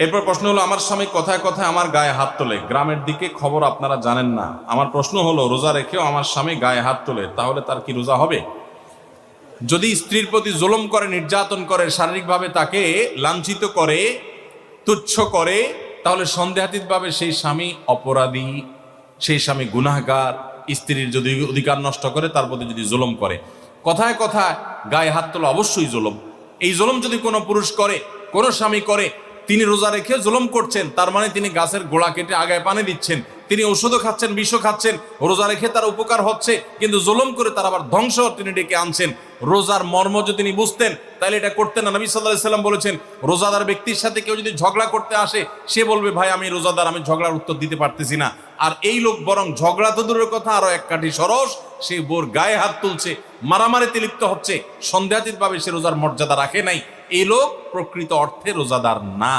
এরপর প্রশ্ন হলো, আমার স্বামী কথায় কথায় আমার গায়ে হাত তোলে, গ্রামের দিকে খবর আপনারা জানেন না। আমার প্রশ্ন হলো, রোজা রেখেও আমার স্বামী গায়ে হাত তোলে, তাহলে তার কি রোজা হবে? যদি স্ত্রীর প্রতি জুলুম করে, নির্যাতন করে, শারীরিকভাবে তাকে লাঞ্ছিত করে, তুচ্ছ করে, তাহলে সন্দেহাতীতভাবে সেই স্বামী অপরাধী, সেই স্বামী গুনাহগার। স্ত্রীর যদি অধিকার নষ্ট করে, তার প্রতি যদি জুলুম করে, কথায় কথায় গায়ে হাত তোলা অবশ্যই জুলুম। এই জুলুম যদি কোনো পুরুষ করে, কোনো স্বামী করে, তিনি রোজা রেখে জুলুম করছেন, তার মানে তিনি গাছের গোড়া কেটে আগায় পানি দিচ্ছেন, তিনি ওষুধও খাচ্ছেন, বিষও খাচ্ছেন। রোজা রেখে তার উপকার হচ্ছে, কিন্তু জুলুম করে তার আবার ধ্বংস তিনি ডেকে আনছেন। রোজার মর্ম যদি তিনি বুঝতেন, তাহলে এটা করতেন না। নবী সাল্লাল্লাহু আলাইহি সাল্লাম বলেছেন, রোজাদার ব্যক্তির সাথে কেউ যদি ঝগড়া করতে আসে, সে বলবে, ভাই আমি রোজাদার, আমি ঝগড়ার উত্তর দিতে পারতেছি না। আর এই লোক বরং ঝগড়া তো দূরের কথা, আরো এক কাঠি সরস, সে বোর গায়ে হাত তুলছে, মারামারিতে লিপ্ত হচ্ছে, সন্দেহাতীতভাবে সে রোজার মর্যাদা রাখে নাই। এই লোক প্রকৃত অর্থে রোজাদার না।